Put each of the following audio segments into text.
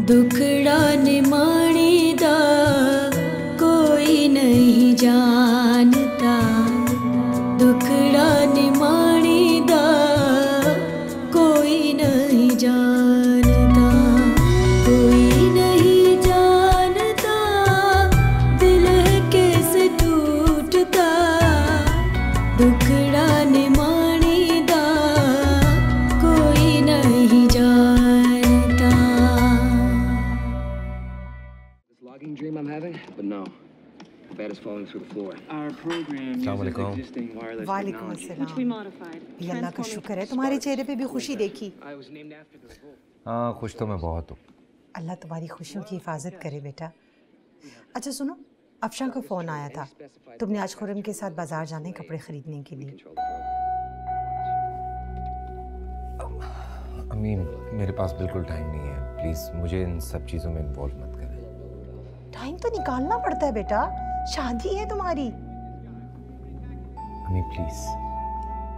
दुखड़ा निमाणीदा कोई नहीं जानता, दुखड़ा निमाणीदा कोई नहीं जानता, कोई नहीं जानता दिल कैसे टूटता, दुखड़ा निमाणीदा कोई नहीं जानता। Logging dream I'm having, but no. The bed is falling through the floor. Our program uses existing wireless technology, which we modified. अल्लाह का शुक्र है तुम्हारे चेहरे पे भी खुशी देखी। I was named after the revolt. हाँ, खुश तो मैं बहुत हूँ। अल्लाह तुम्हारी खुशियों की हिफाजत करे बेटा। अच्छा सुनो, अफशां का फ़ोन आया था, तुमने आज खुरम के साथ बाजार जाने कपड़े खरीदने के लिए। अम्मी, मेरे पास बिल्कुल टाइम नहीं है, प्लीज़ मुझे इन सब चीज़ों में इन्वॉल्व मत करें। टाइम तो निकालना पड़ता है बेटा, शादी है तुम्हारी। अम्मी प्लीज़।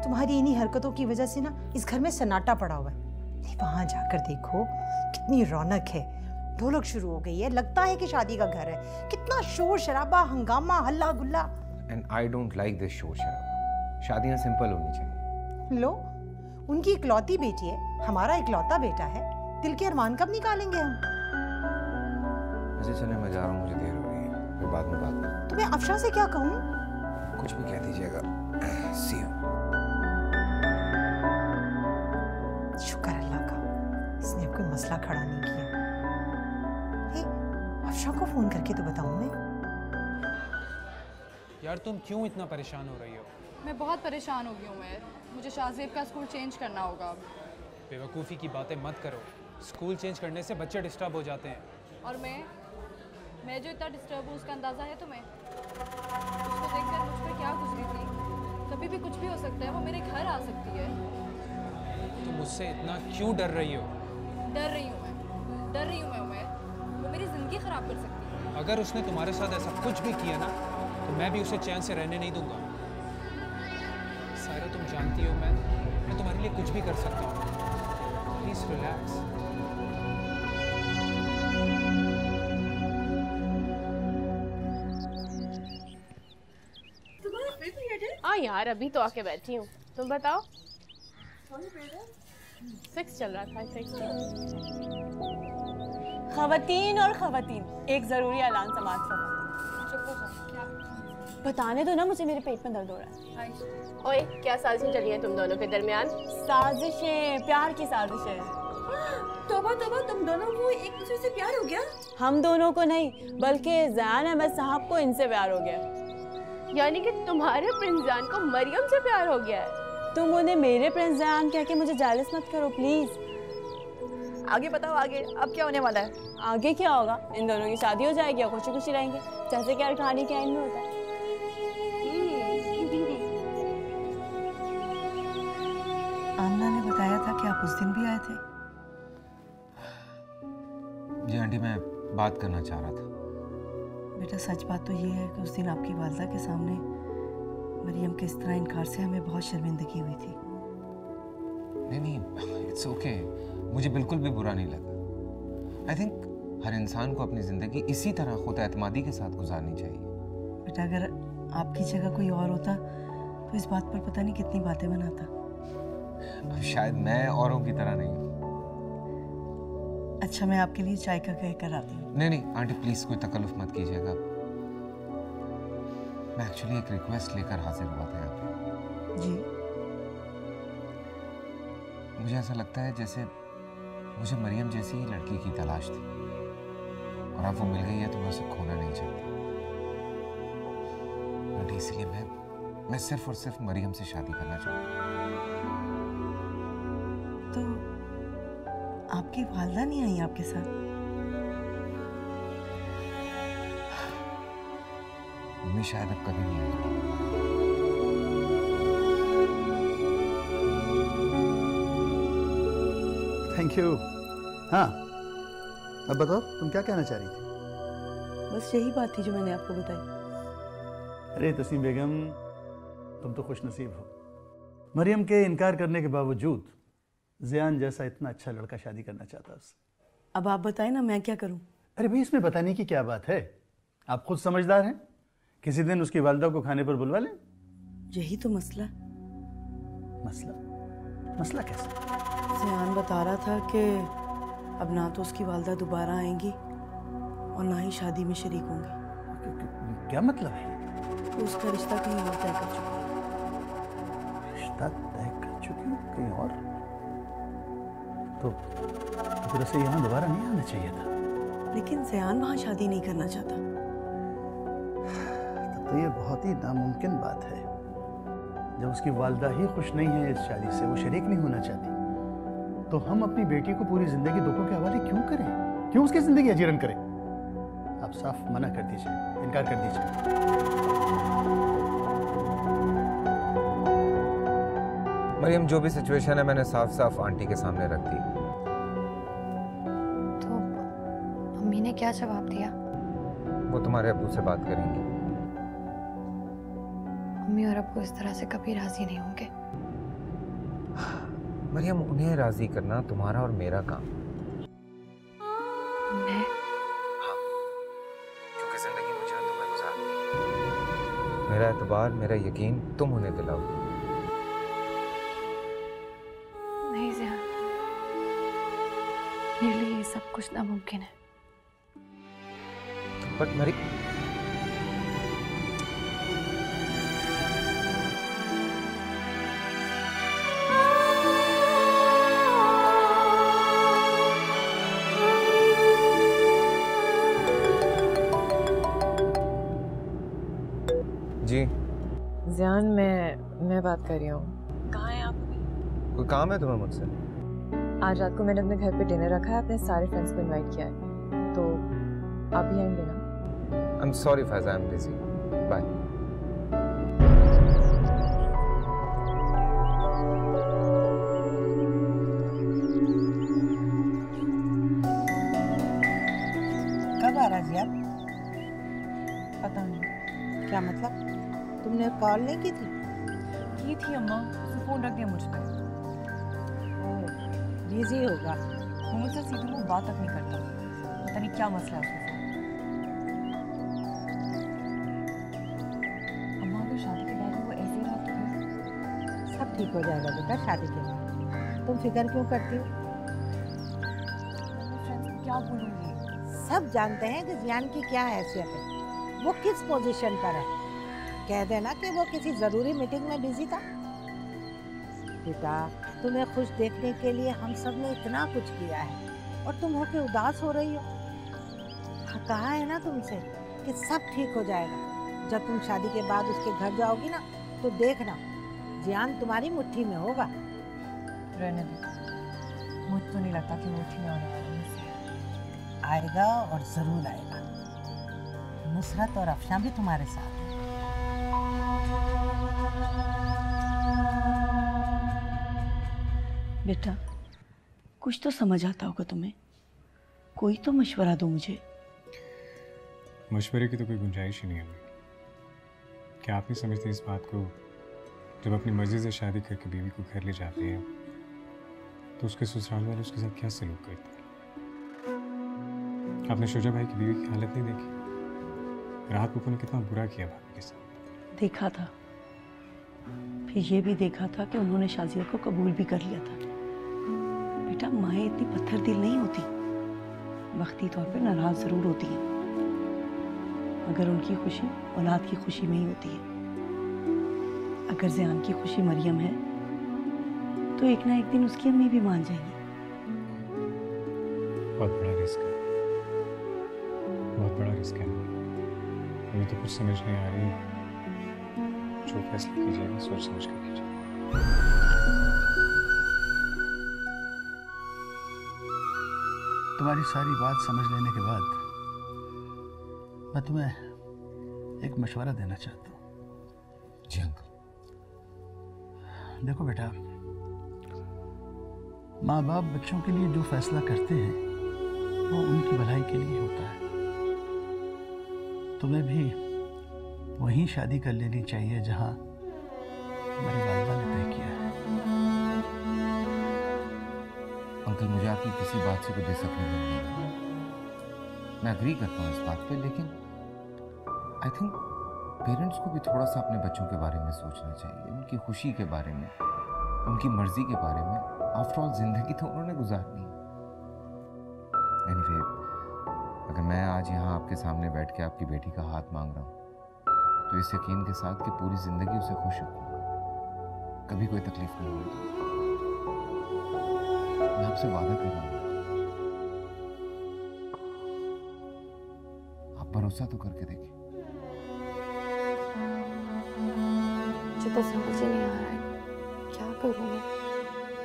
तुम्हारी इन्हीं हरकतों की वजह से ना इस घर में सन्नाटा पड़ा हुआ है। नहीं, वहाँ जाकर देखो कितनी रौनक है, ढोलक शुरू हो गई है, लगता है कि शादी का घर है। कितना शोर शराबा, हंगामा, हल्ला गुल्ला। And I don't like this शोर शराबा। शादियाँ सिंपल होनी चाहिए। लो, उनकी इकलौती बेटी है, हमारा इकलौता बेटा है, दिल के अरमान कब निकालेंगे हम? मुझे चले, मैं जा रहा हूँ, मुझे देर हो रही है, फिर बाद में बात करूँ। तुम्हें अफशा से क्या कहूँ? कुछ भी कह दीजिएगा। See you। शुक्र अल्लाह का, इसने अब कोई मसला खड़ा नहीं किया। हे, अफशा को फोन करके तो बताऊँ मैं। यार तुम क्यों इतना परेशान हो रही हो? मैं बहुत परेशान हो गई हूँ मैं, मुझे शाहजेब का स्कूल चेंज करना होगा अब। बेवकूफ़ी की बातें मत करो, स्कूल चेंज करने से बच्चे डिस्टर्ब हो जाते हैं। और मैं जो इतना डिस्टर्ब हूँ उसका अंदाज़ा है तुम्हें? उसको देखकर मुझ पर क्या गुजरी थी, कभी भी कुछ भी हो सकता है, वो मेरे घर आ सकती है। तुम मुझसे इतना क्यों डर रही हो? डर रही हूँ मैं उमर, वो मेरी ज़िंदगी ख़राब कर सकती है। अगर उसने तुम्हारे साथ ऐसा कुछ भी किया ना, तो मैं भी उसे चैन से रहने नहीं दूंगा। सायरा, तुम जानती हो मैं तुम्हारे लिए कुछ भी कर सकता हूँ। Please relax. हाँ यार, अभी तो आके बैठी हूँ, तुम बताओ। 6 चल रहा था, 6। खवातीन और खवातीन, एक जरूरी ऐलान समाज का। चुप हो जा, क्या? बताने दो ना मुझे, मेरे पेट में दर्द हो रहा है। ओए, क्या साजिशें चली हैं तुम दोनों के दरमियान? साजिशें, प्यार की साजिशें। तौबा तौबा, तुम दोनों को एक दूसरे से प्यार हो गया? हम दोनों को नहीं, बल्कि ज़ैन अहमद साहब को इनसे प्यार हो गया। यानी कि तुम्हारे प्रिंस ज़ैन को मरियम से प्यार हो गया है। तुम उन्हें मेरे प्रिंस ज़ैन कह के मुझे जालिस मत करो प्लीज़। आगे बताओ, आगे अब क्या होने वाला है? आगे क्या होगा, इन दोनों की शादी हो जाएगी और खुशी खुशी रहेंगे, जैसे कि हर कहानी के एंड में होता है। आमना ने बताया था कि आप उस दिन भी आए थे। जी आंटी, मैं बात करना चाह रहा था। बेटा, सच बात तो ये है कि उस दिन आपकी वालदा के सामने मरियम के इस तरह इनकार से हमें बहुत शर्मिंदगी हुई थी। नहीं, इट्स ओके, मुझे बिल्कुल भी बुरा नहीं लगा। आई थिंक हर इंसान को अपनी ज़िंदगी इसी तरह खुद एतमादी के साथ गुजारनी चाहिए। बेटा, अगर आपकी जगह कोई और होता तो इस बात पर पता नहीं कितनी बातें बनाता। अब शायद मैं औरों की तरह नहीं हूँ। अच्छा, मैं आपके लिए चाय का कह कर आती हूँ। नहीं आंटी, प्लीज़ कोई तकल्लुफ़ मत कीजिएगा। मैं एक्चुअली एक रिक्वेस्ट लेकर हाजिर हुआ था यहाँ पे। जी? मुझे ऐसा लगता है जैसे मुझे मरियम जैसी ही लड़की की तलाश थी, और अब वो मिल गई है तो मैं उसे खोना नहीं चाहती। आंटी, इसलिए मैं सिर्फ और सिर्फ मरियम से शादी करना चाहूँगा। तो आपकी वालदा नहीं आई आपके साथ? मम्मी शायद अब कभी नहीं आएगी। Thank you. हाँ, अब बताओ तुम क्या कहना चाह रही थी? बस यही बात थी जो मैंने आपको बताई। अरे तस्नीम बेगम, तुम तो खुशनसीब हो। मरियम के इनकार करने के बावजूद ज़ियान जैसा इतना अच्छा लड़का शादी करना चाहता उससे। अब आप बताएं ना, मैं क्या करूं? अरे भाई, इसमें बताने की क्या बात है? आप खुद समझदार हैं। किसी दिन उसकी वालिदा को खाने पर बुलवा लें। यही तो मसला। मसला? मसला कैसे? ज़ियान बता रहा था कि अब ना तो उसकी वालिदा दोबारा आएंगी और ना ही शादी में शरीक होंगी। क्या मतलब है? तो उसका रिश्ता कहीं और तय कर चुकी है। रिश्ता तय कर चुकी है कहीं और? तो फिर उसे यहाँ दोबारा नहीं आना चाहिए था। लेकिन ज़ियान वहाँ शादी नहीं करना चाहता। तब तो ये बहुत ही नामुमकिन बात है। जब उसकी वालिदा ही खुश नहीं है इस शादी से, वो शरीक नहीं होना चाहती, तो हम अपनी बेटी को पूरी जिंदगी दुखों के हवाले क्यों करें? क्यों उसकी जिंदगी अजीरन करें? आप साफ मना कर दीजिए, इनकार कर दीजिए। मरियम, जो भी सिचुएशन है मैंने साफ साफ आंटी के सामने रख दी। तो मम्मी ने क्या जवाब दिया? वो तुम्हारे अब्बू से बात करेंगी। मम्मी और अब्बू इस तरह से कभी राजी नहीं होंगे। मरियम, उन्हें राजी करना तुम्हारा और मेरा काम। मैं? हाँ, क्योंकि जिंदगी मुझे और तुम्हें गुजारनी है। मेरा एतबार, मेरा यकीन तुम उन्हें दिलाओ। नहीं ज़ियान, मेरे लिए ये सब कुछ नामुमकिन है। बट मरी जी। ज़ियान, मैं बात कर रही हूँ। कहाँ हैं आप? कोई काम है तुम्हें मुझसे? आज रात को मैंने अपने घर पे डिनर रखा है, अपने सारे फ्रेंड्स को इनवाइट किया है, तो आप भी आएंगे ना? I'm sorry Faiza, I'm busy. Bye. कब आ रहा ज़ियान? पता नहीं। क्या मतलब? तुमने कॉल नहीं की थी? की थी अम्मा, उसने फ़ोन रख दिया मुझ पर। बिजी होगा। वो मुझसे सीधे मुँह बात तक नहीं करता, पता नहीं क्या मसला है उसके साथ। अम्मा, अगर शादी के बाद वो ऐसे ही रहा तो फिर? सब ठीक हो जाएगा बेटा शादी के बाद। तुम फिक्र क्यों करती हो? फ्रेंड्स को क्या बोलूँगी? सब जानते हैं कि ज़ियान की क्या हैसियत है, वो किस पोजीशन पर है। कह देना कि वो किसी ज़रूरी मीटिंग में बिजी था। बेटा, तुम्हें खुश देखने के लिए हम सब ने इतना कुछ किया है और तुम होके उदास हो रही हो। कहा है ना तुमसे कि सब ठीक हो जाएगा। जब तुम शादी के बाद उसके घर जाओगी ना, तो देखना ज़ियान तुम्हारी मुट्ठी में होगा। रहने दो, मुझे तो नहीं लगता कि मुट्ठी में आने वाला मुझसे। आएगा और ज़रूर आएगा। नुसरत और अफशा भी तुम्हारे साथ हैं। बेटा, कुछ तो समझ आता होगा तुम्हें, कोई तो मशवरा दो मुझे। मशवरे की तो कोई गुंजाइश ही नहीं है। क्या आप नहीं समझते इस बात को? जब अपनी मर्जी से शादी करके बीवी को घर ले जाते हैं तो उसके ससुराल वाले उसके साथ क्या सलूक करते हैं? आपने शोजा भाई की बीवी की हालत नहीं देखी? राहत पुप्पो ने कितना बुरा किया भाभी के साथ। देखा था, फिर ये भी देखा था कि उन्होंने शाजिया को कबूल भी कर लिया था। बेटा, माएँ इतनी पत्थर दिल नहीं होती, वक्ती तौर पर नाराज जरूर होती हैं, मगर उनकी खुशी औलाद की खुशी में ही होती है। अगर ज़ियान की खुशी मरियम है तो एक ना एक दिन उसकी अम्मी भी मान जाएंगी। बहुत बड़ा रिस्क है, बहुत बड़ा रिस्क है। मुझे तो कुछ समझ नहीं आ रही। जो फैसला कीजिएगा सोच समझ कर कीजिए। तुम्हारी सारी बात समझ लेने के बाद मैं तुम्हें एक मशवरा देना चाहता हूँ। जी अंकल। देखो बेटा, माँ बाप बच्चों के लिए जो फैसला करते हैं वो उनकी भलाई के लिए होता है। तुम्हें भी वहीं शादी कर लेनी चाहिए जहाँ मेरी वालिदा ने तय किया है। अंकल, कल मुझे आपकी किसी बात से कोई डिसएग्रीमेंट नहीं है। मैं एग्री करता हूँ इस बात पे, लेकिन आई थिंक पेरेंट्स को भी थोड़ा सा अपने बच्चों के बारे में सोचना चाहिए, उनकी खुशी के बारे में, उनकी मर्जी के बारे में। आफ्टर ऑल जिंदगी तो उन्होंने गुजारनी है। एनीवे, अगर मैं आज यहाँ आपके सामने बैठ के आपकी बेटी का हाथ मांग रहा हूँ तो इस यकीन के साथ कि पूरी जिंदगी उसे खुश रखूँगा, कभी कोई तकलीफ नहीं होगी। मैं आपसे वादा कर रहा हूँ, आप भरोसा तो करके देखिए। मुझे तो समझ ही नहीं आ रहा है क्या करूँ मैं।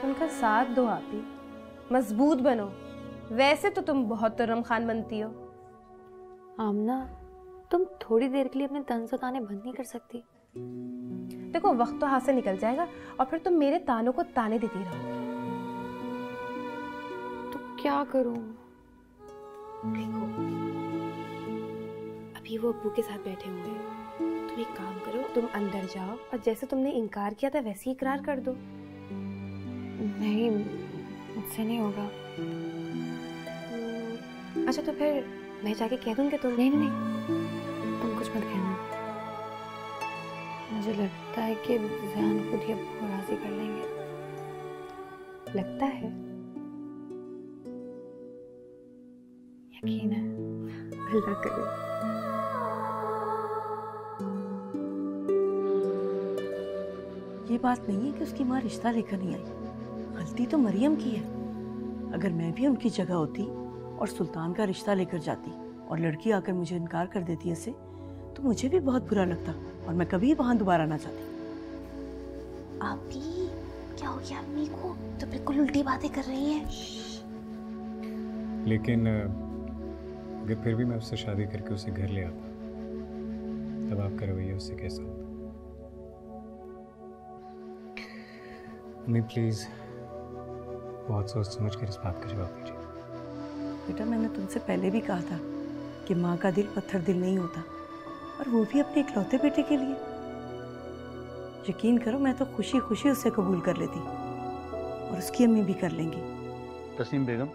उनका साथ दो आप ही, मजबूत बनो। वैसे तो तुम बहुत तुर्रम खान बनती हो। आमना, तुम थोड़ी देर के लिए अपने तंज ताने बंद नहीं कर सकती? देखो, वक्त तो हाथ से निकल जाएगा और फिर तुम मेरे तानों को ताने देती रहोगी। तो क्या करूं? देखो, अभी वो अब्बू के साथ बैठे हुए हैं। तुम एक काम करो, तुम अंदर जाओ और जैसे तुमने इनकार किया था वैसे ही इकरार कर दो। नहीं, मुझसे नहीं होगा। अच्छा, तो फिर मैं जाके कह दूंगी तुम? नहीं, तुम कुछ मत कहना। मुझे लगता है कि ज़ियान खुद ही अब्बू को राजी कर लेंगे। लगता है? यकीन है। अल्लाह करे। ये बात नहीं है कि उसकी माँ रिश्ता लेकर नहीं आई, गलती तो मरियम की है। अगर मैं भी उनकी जगह होती और सुल्तान का रिश्ता लेकर जाती और लड़की आकर मुझे इनकार कर देती ऐसे, तो मुझे भी बहुत बुरा लगता और मैं कभी वहां दोबारा ना जाती। अभी क्या हो गया अम्मी को? तो बिल्कुल उल्टी बातें कर रही है। लेकिन अगर फिर भी मैं उससे शादी करके उसे घर ले आता, तब आपका रवैया उससे कैसा होता? अम्मी प्लीज बहुत सोच समझ कर इस बात का जवाब दीजिए। बेटा, मैंने तुमसे पहले भी कहा था कि माँ का दिल पत्थर दिल नहीं होता, और वो भी अपने इकलौते बेटे के लिए। यकीन करो, मैं तो खुशी खुशी उसे कबूल कर लेती और उसकी अम्मी भी कर लेंगी। तस्नीम बेगम,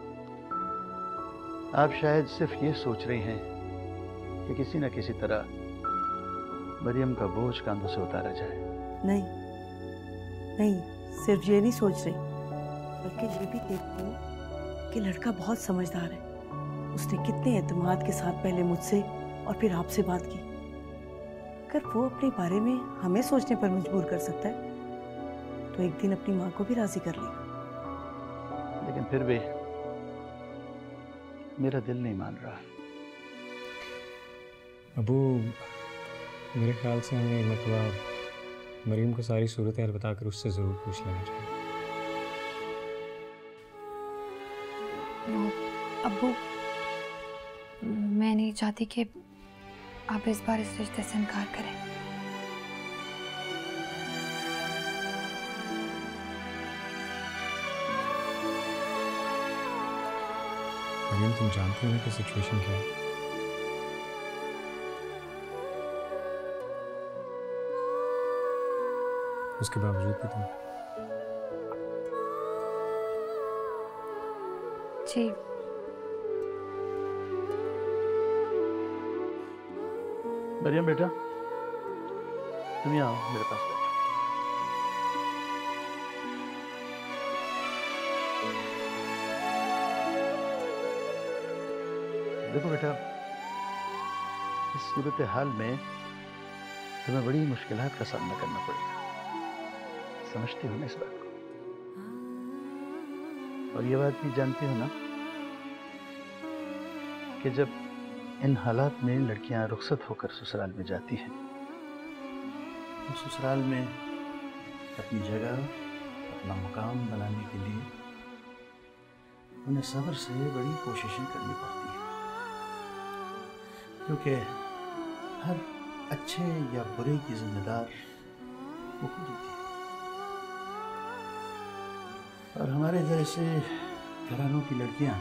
आप शायद सिर्फ ये सोच रही हैं कि किसी न किसी तरह मरियम का बोझ कंधों से उतारा जाए। नहीं, सिर्फ ये नहीं सोच रही, बल्कि ये भी देखती हूँ कि लड़का बहुत समझदार है। उसने कितने एतमाद के साथ पहले मुझसे और फिर आपसे बात की। अगर वो अपने बारे में हमें सोचने पर मजबूर कर सकता है, तो एक दिन अपनी माँ को भी राजी कर लेगा। लेकिन फिर भी मेरा दिल नहीं मान रहा। अबू, मेरे ख्याल से हमें मतलब मरीम को सारी सूरत हाल बताकर उससे ज़रूर पूछ लेना चाहिए। अब्बू, मैं नहीं चाहती कि आप इस बार इस रिश्ते से इनकार करें। मरीम, तुम जानती हो ना कि सिचुएशन क्या है। उसके बावजूद भी तुम जी। मरियम बेटा, तुम यहाँ आओ, मेरे पास बैठो। देखो बेटा, इस सूरत हाल में तुम्हें बड़ी मुश्किलात का सामना करना पड़ेगा। समझती हो ना इस बात को? और ये बात भी जानती हो ना कि जब इन हालात में लड़कियां रुखसत होकर ससुराल में जाती हैं, तो ससुराल में अपनी जगह, अपना मुकाम बनाने के लिए उन्हें सब्र से बड़ी कोशिशें करनी पड़ती हैं, क्योंकि हर अच्छे या बुरे की जिम्मेदार वो खुद होती है। और हमारे जैसे घरानों की लड़कियां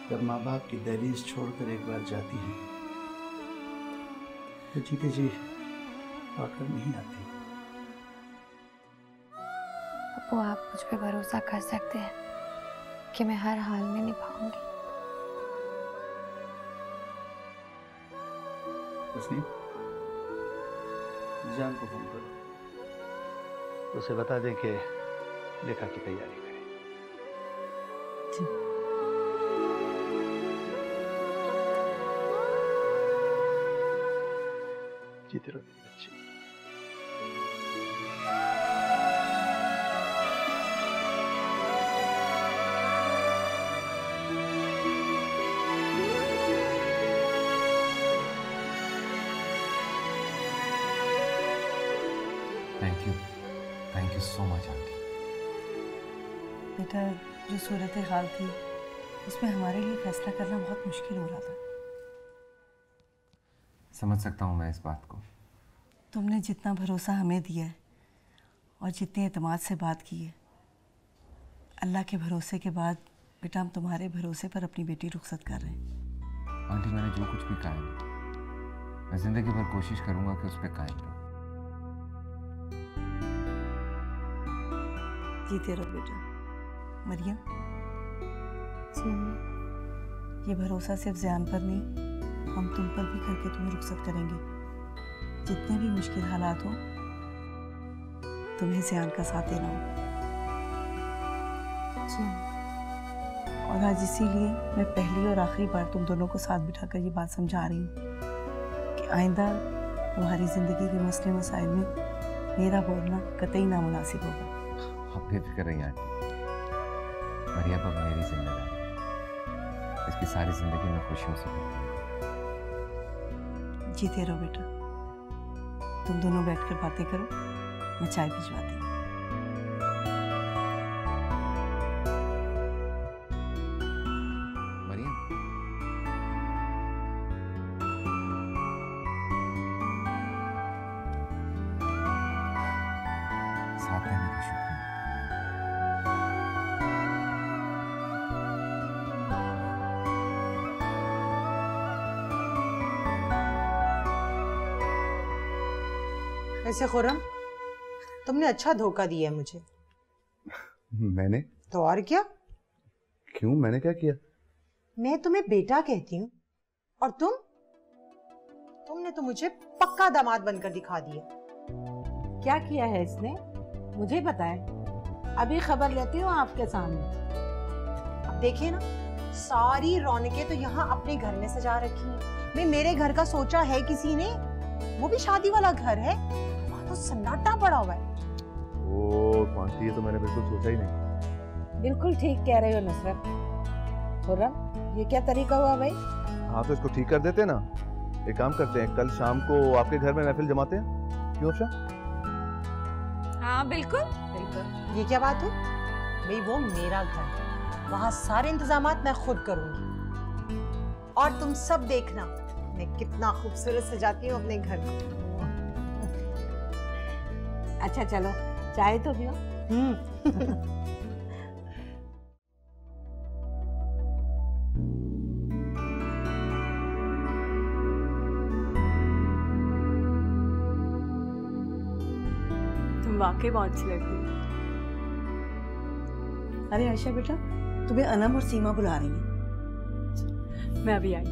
जब माँ बाप की दहलीज छोड़कर एक बार जाती हैं, तो जीते जी लौटकर नहीं आती। वो आप मुझ पे भरोसा कर सकते हैं कि मैं हर हाल में निभाऊंगी। तस्नीम, जान को फोन करो, उसे बता दें कि लेखा की तैयारी करें। जीते रहो बच्चे। Thank you so much aunty. बेटा, जो सूरत हाल थी उसमें हमारे लिए फैसला करना बहुत मुश्किल हो रहा था। समझ सकता हूँ मैं इस बात को। तुमने जितना भरोसा हमें दिया है और जितने एतमाद से बात की है, अल्लाह के भरोसे के बाद बेटा हम तुम्हारे भरोसे पर अपनी बेटी रुखसत कर रहे हैं। आंटी, मैंने जो कुछ भी कहा है मैं जिंदगी भर कोशिश करूंगा कि उस पर कायम रहूं। जीते रहो बेटा। मरियम, ये भरोसा सिर्फ ज़यान पर नहीं, हम तुम पर भी करके तुम्हें रुखसत करेंगे। जितने भी मुश्किल हालात हो, तुम्हें ज़यान का साथ देना हो। और आज इसीलिए मैं पहली और आखिरी बार तुम दोनों को साथ बिठाकर ये बात समझा रही हूँ कि आइंदा तुम्हारी ज़िंदगी के मसले मसाइल में मेरा बोलना कतई नामुनासिब होगा। आप बेफिक्र रहिए आंटी, मरियम अब मेरी जिम्मेदारी, इसकी सारी जिंदगी में खुशियों से बिताऊंगा। जीते रहो बेटा। तुम दोनों बैठकर बातें करो, मैं चाय भिजवाती हूँ। मरियम, साथ देने का शुक्रिया। वैसे खुर्रम, तुमने अच्छा धोखा दिया है मुझे। मैंने? तो और क्या? क्यों, मैंने क्या किया? मैं तुम्हें बेटा कहती हूँ और तुमने तो मुझे पक्का दामाद बनकर दिखा दिया। क्या किया है इसने, मुझे बताएं। अभी खबर लेती हूँ आपके सामने। अब देखिए ना, सारी रौनकें तो यहाँ अपने घर में सजा रखी हैं। मैं मेरे घर का सोचा है किसी ने? वो भी शादी वाला घर है, वहाँ तो सन्नाटा पड़ा हुआ है। ओह आंटी, ये तो मैंने बिल्कुल सोचा ही नहीं। बिल्कुल ठीक कह रहे हो नुसरत। खुर्रम, ये क्या तरीका हुआ भाई? हाँ तो इसको ठीक कर देते हैं ना। एक काम करते हैं, कल शाम को आपके घर में महफिल जमाते हैं। क्यों अफशा? हाँ बिल्कुल बिल्कुल। ये क्या बात है भाई? वो मेरा घर है, वहाँ सारे इंतजामात मैं खुद करूंगी। और तुम सब देखना मैं कितना खूबसूरत सजाती हूँ अपने घर को। अच्छा चलो, चाय तो पियो। तुम वाकई बहुत अच्छी लगती हो। अरे आयशा बेटा, तुम्हें अनम और सीमा बुला रही हैं। मैं अभी आई।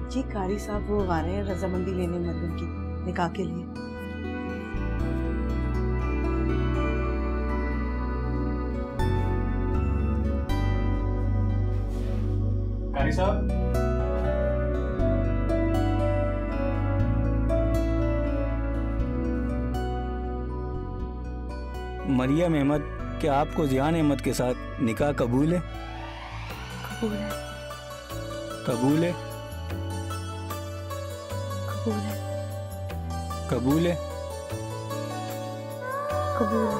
जी कारी साहब वो आ रहे हैं रजामंदी लेने मरहूम की निकाह के लिए। कारी साहब, मरियम अहमद, क्या आपको ज़ियान अहमद के साथ निकाह कबूल है? कबूल है। कबूल है? कबूल है। कबूल है? कबूल है।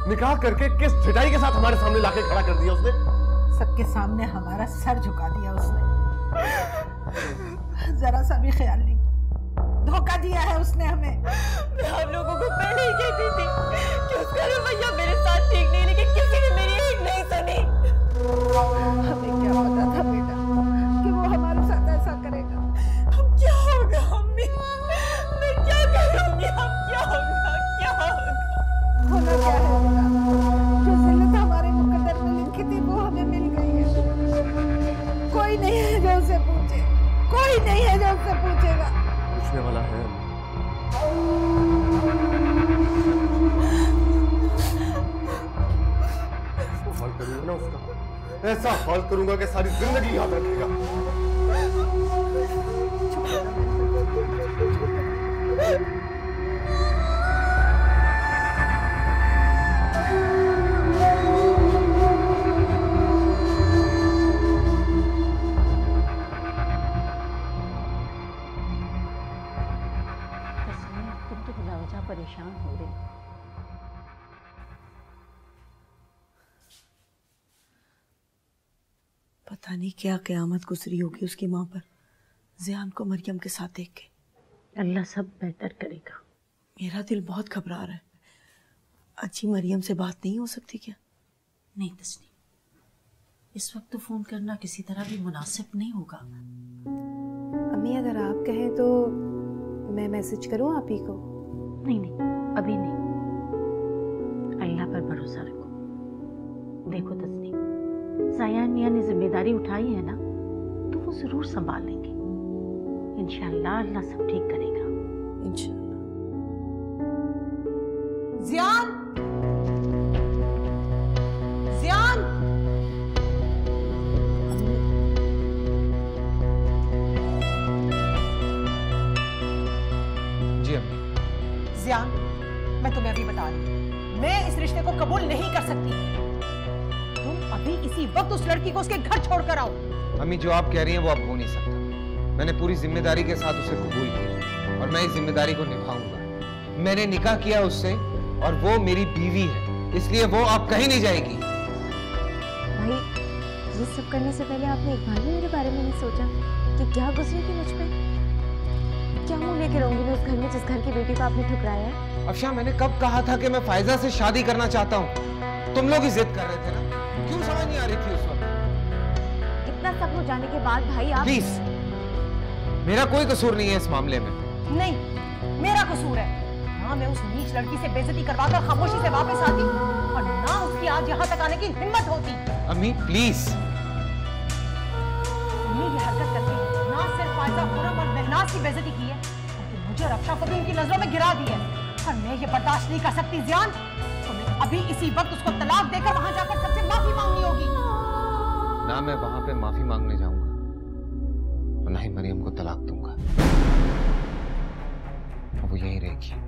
निकाह करके किस ढिठाई के साथ हमारे सामने लाके खड़ा कर दिया उसने। सबके सामने हमारा सर झुका दिया उसने। जरा सा भी ख्याल नहीं, धोखा दिया है उसने हमें। मैं आप लोगों को पहले ही कहती थी कि उसका रवैया मेरे साथ ठीक नहीं, लेकिन किसी ने मेरी एक नहीं सुनी। हमें क्या पता था बेटा कि वो हमारे साथ ऐसा करेगा। अब क्या होगा अम्मी? मैं क्या करूंगी? अब क्या होगा? क्या होगा? होना क्या है बेटा, जो जिल्लत हमारे मुकद्दर में लिखी थी वो हमें मिल गई है। कोई नहीं है जो उसे पूछे, कोई नहीं है जो उससे पूछेगा। पूछने वाला है। हाल करूंगा ना उसका, ऐसा हाल करूंगा कि सारी जिंदगी याद रखेगा। तुम तो बिलावजह परेशान हो रहे हो। पता नहीं क्या क़यामत गुजरी होगी उसकी माँ पर, ज़ियान को मरियम के साथ देख के। अल्लाह सब बेहतर करेगा। मेरा दिल बहुत घबरा रहा है। अच्छी मरियम से बात नहीं हो सकती क्या? नहीं तस्नीम, इस वक्त तो फोन करना किसी तरह भी मुनासिब नहीं होगा। अम्मी अगर आप कहें तो मैं मैसेज करूं आप ही को? नहीं नहीं, अभी नहीं, अल्लाह पर भरोसा रखो। देखो तस्नीम, ज़यान मियाँ ने जिम्मेदारी उठाई है ना, तो वो जरूर संभाल लेंगे। इंशाअल्लाह अल्लाह सब ठीक करेगा। इंशाअल्लाह। ज़ियान, ज़ियान, जी अम्मी। ज़ियान, मैं तुम्हें अभी बता रही हूँ, मैं इस रिश्ते को कबूल नहीं कर सकती। तुम अभी इसी वक्त उस लड़की को उसके घर छोड़कर आओ। अम्मी जो आप कह रही हैं वो अब हो नहीं सकता। मैंने पूरी जिम्मेदारी के साथ उसे कबूल किया और मैं इस जिम्मेदारी को निभाऊंगा। मैंने निकाह किया उससे और वो मेरी बीवी है, इसलिए वो अब कहीं नहीं जाएगी। भाई, ये सब करने से पहले आपने एक बार भी मेरे बारे में नहीं सोचा कि क्या गुजरेगी मुझ पे? क्या मुंह लेके रहूंगी मैं उस घर में जिस घर की बेटी को आपने ठुकराया है? अफशा, मैंने कब कहा था कि मैं फायजा से शादी करना चाहता हूँ? तुम लोग ही जिद कर रहे थे ना, क्यों समझ नहीं आ रही थी उस वक्त? इतना सब हो जाने के बाद भाई आप प्लीज, मेरा कोई कसूर नहीं है इस मामले में। नहीं, मेरा कसूर है। ना मैं उस नीच लड़की से बेइज्जती करवाकर खामोशी से वापस आती और ना उसकी आज यहाँ तक आने की हिम्मत होती। अम्मी प्लीज। तुमने ये हरकत करके ना सिर्फ फायजा, खुरम और महनाज की बेइज्जती की है, बल्कि मुझे और अफशा को भी उनकी नजरों में गिरा दी है। और मैं ये बर्दाश्त नहीं कर सकती ज़ियान। तुम्हें अभी इसी वक्त उसको तलाक देकर वहां जाकर सबसे माफी मांगनी होगी। ना मैं वहां पे माफी मांगने जाऊंगा और ना ही मरियम को तलाक दूंगा। वो यहीं रहेगी।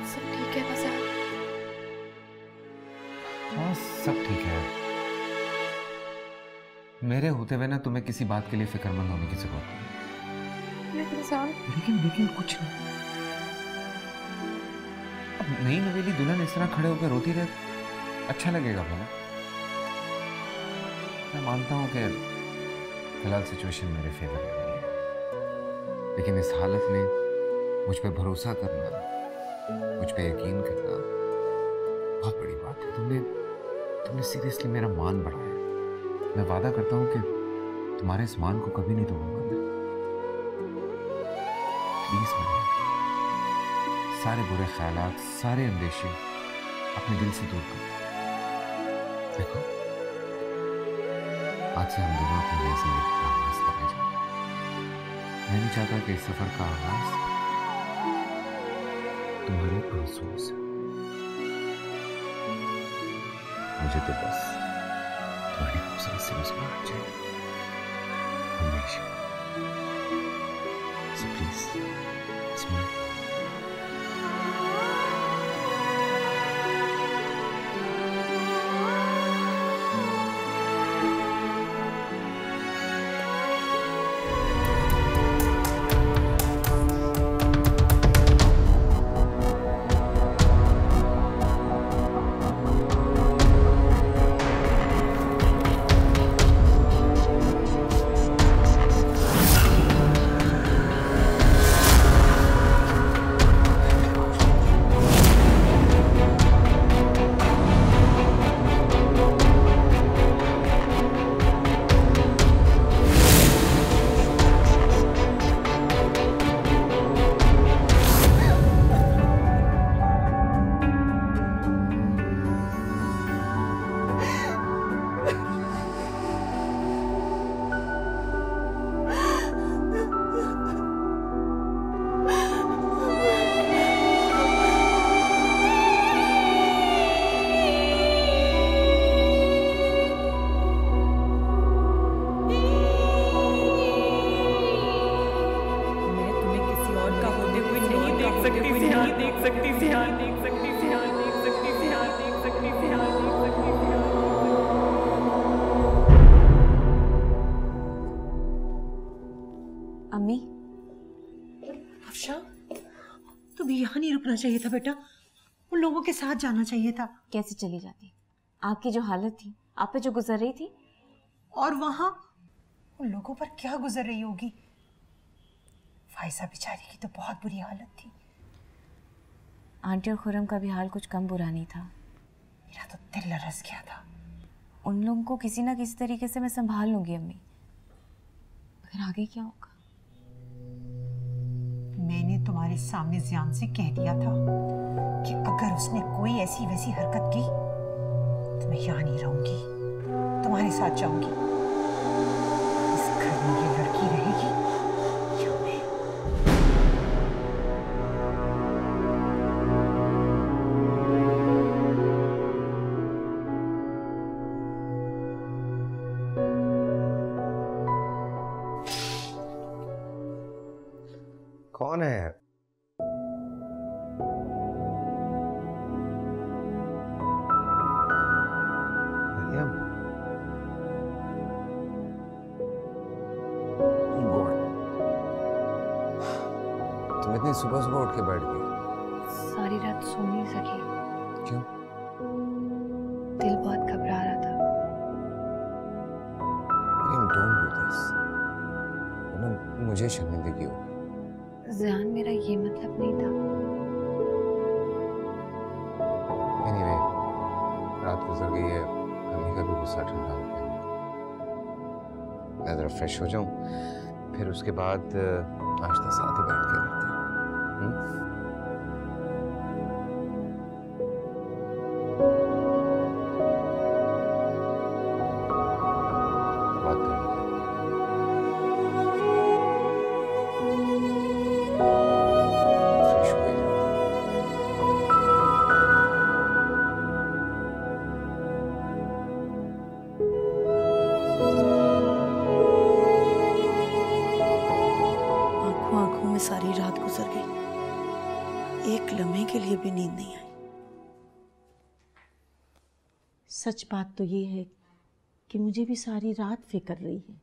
सब ठीक है बाजार? हाँ सब ठीक है। मेरे होते हुए ना तुम्हें किसी बात के लिए फिक्रमंद होने की जरूरत नहीं। लेकिन कुछ नहीं। अब नई नवेली दुल्हन इस तरह खड़े होकर रोती रहे, अच्छा लगेगा भला? मैं मानता हूँ कि फिलहाल सिचुएशन मेरे फेवर में नहीं है, लेकिन इस हालत में मुझ पे भरोसा करना, मुझ पे यकीन करना बहुत बड़ी बात है। तुमने सीरियसली मेरा मान बढ़ाया। मैं वादा करता हूँ कि तुम्हारे इस मान को कभी नहीं तोड़ूंगा मैं। प्लीज मरियम, सारे बुरे ख्यालात, सारे अंदेशे अपने दिल से दूर कर दो। देखो, आज से हम दोनों अपनी नई जिंदगी का आगाज करने जा रहे हैं। मैं नहीं चाहता कि इस सफर का आगाज तुम्हारे आंसुओं से। मुझे तो बस तुम्हारी खूबसूरत सी मुस्कुराहट चाहिए हमेशा। So please, smile. अम्मी, अफशा, तुम्हें यहाँ नहीं रुकना चाहिए था बेटा, उन लोगों के साथ जाना चाहिए था। कैसे चली जाती? आपकी जो हालत थी, आप पे जो गुजर रही थी, और वहाँ उन लोगों पर क्या गुजर रही होगी। फाइजा बेचारी की तो बहुत बुरी हालत थी। आंटी और खुरम का भी हाल कुछ कम बुरा नहीं था। मेरा तो दिल लरस गया था। उन लोगों को किसी ना किसी तरीके से मैं संभाल लूंगी अम्मी, फिर आगे क्या होगा? मैंने तुम्हारे सामने ज़ियान से कह दिया था कि अगर उसने कोई ऐसी वैसी हरकत की तो मैं यहाँ नहीं रहूंगी, तुम्हारे साथ जाऊंगी। इस घर में ये लड़की रहेगी या मैं? कौन है? मरियम। तुम इतनी सुबह सुबह उठ के बैठ गई? सारी रात सो नहीं सकी। क्यों? दिल बहुत घबरा रहा था। मरियम, डोंट डू दिस, वरना मुझे शर्मिंदगी होगी। ज़ियान, मेरा ये मतलब नहीं था। Anyway, रात गुजर गई है, अम्मी का भी गुस्सा ठंडा हो गया। मैं जरा फ्रेश हो जाऊं, फिर उसके बाद नाश्ता साथ ही बैठ के करते हैं। बात करेंगे। सारी रात गुजर गई, एक लम्हे के लिए भी नींद नहीं आई। सच बात तो ये है कि मुझे भी सारी रात फिक्र रही है।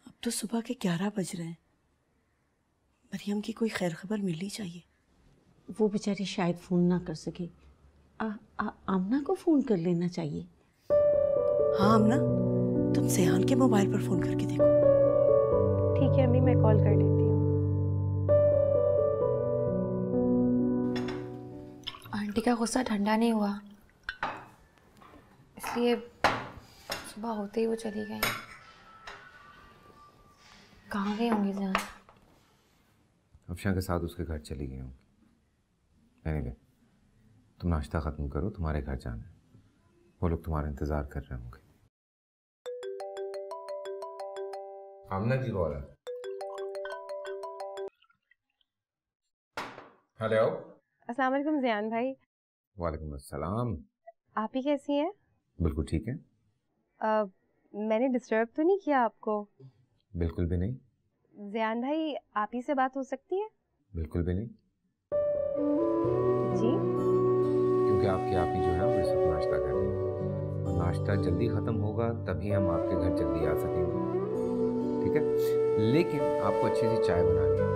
अब तो सुबह के 11 बज रहे हैं। मरियम की कोई खैर खबर मिलनी चाहिए। वो बेचारी शायद फ़ोन ना कर सके। आमना को फ़ोन कर लेना चाहिए। हाँ आमना, तुम ज़ियान के मोबाइल पर फ़ोन करके देखो। ठीक है अम्मी, मैं कॉल कर लेती हूँ। आंटी का गुस्सा ठंडा नहीं हुआ, इसलिए सुबह होते ही वो चली गई। कहाँ गई होंगी ज़ियान? अफशा के साथ उसके घर चली गई होंगी। एनीवे, तुम नाश्ता ख़त्म करो, तुम्हारे घर जाना है। वो लोग तुम्हारा इंतज़ार कर रहे होंगे। आमना की कॉल है। हेलो। अस्सलाम वालेकुम ज़ियान भाई। वालेकुम अस्सलाम। आप ही कैसी हैं? बिल्कुल ठीक है। मैंने डिस्टर्ब तो नहीं किया आपको? बिल्कुल भी नहीं। ज़ियान भाई आप ही से बात हो सकती है? बिल्कुल भी नहीं। जी? क्योंकि आपकी आप ही जो है वो इस वक्त नाश्ता कर रही है और नाश्ता जल्दी ख़त्म होगा तभी हम आपके घर जल्दी आ सकेंगे, ठीक है? लेकिन आपको अच्छी सी चाय बनानी है,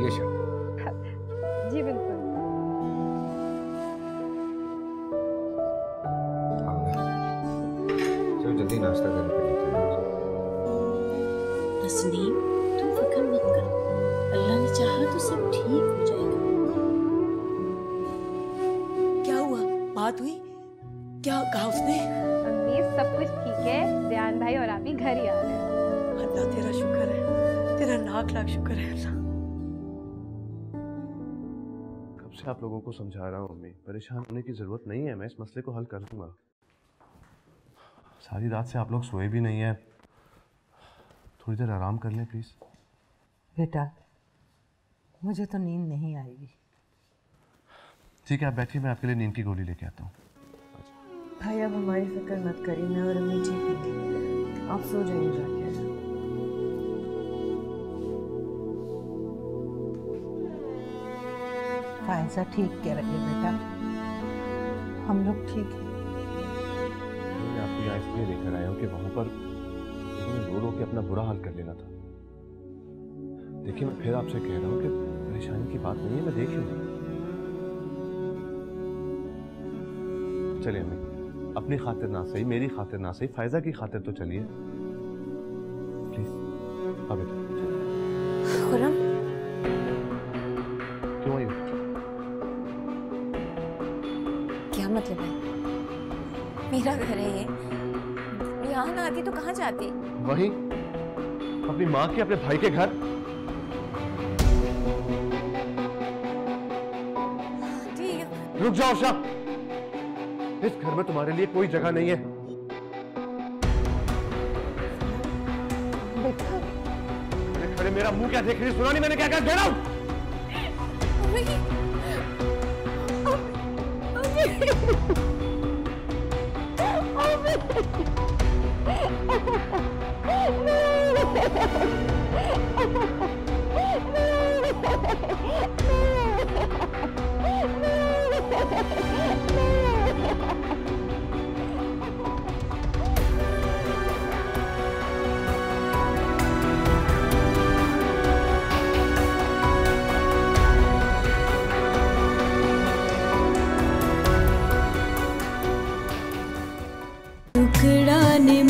ये शर्त। जी बिल्कुल। चलो जल्दी नाश्ता करने के लिए। तस्नीम तुम फिक्र मत करो, अल्लाह ने चाहा तो सब ठीक हो जाएगा। क्या हुआ? बात हुई? क्या कहा उसने? अम्मी सब कुछ ठीक है, ज़ियान भाई और आप ही घर ही आ रहे हैं। अल्लाह तेरा शुक्र है, तेरा लाख लाख शुक्र है अल्लाह। कब से आप लोगों को समझा रहा हूँ अम्मी, परेशान होने की जरूरत नहीं है, मैं इस मसले को हल कर दूंगा। सारी रात से आप लोग सोए भी नहीं है, थोड़ी देर आराम कर लें प्लीज। बेटा मुझे तो नींद नहीं आएगी। ठीक है आप बैठिए, मैं आपके लिए नींद की गोली लेके आता हूँ। भाई अब हमारी फिक्र मत करिए, मैं और अम्मी ठीक होंगे, आप सो जाइए जाके। फायजा ठीक कह रही है बेटा, हम लोग ठीक हैं। मैं आपको यहाँ इसलिए लेकर आया हूँ कि वहाँ पर उन्होंने रो रो के अपना बुरा हाल कर लेना था। देखिए मैं फिर आपसे कह रहा हूँ कि परेशानी की बात नहीं है, मैं देख लूँगा। चलिए अम्मी, अपनी खातिर ना सही, मेरी खातिर ना सही, फायजा की खातिर तो चलिए प्लीज। हाँ बेटा। खुरम क्यों आई? क्या मतलब है? मेरा घर है ये, यहाँ ना आती तो कहाँ जाती? वही अपनी माँ के, अपने भाई के घर। रुक जाओ शाह, इस घर में तुम्हारे लिए कोई जगह नहीं है। बेटा खड़े मेरा मुंह क्या देख रही है? सुना नहीं मैंने क्या कहा? Get out. टुकड़ा ने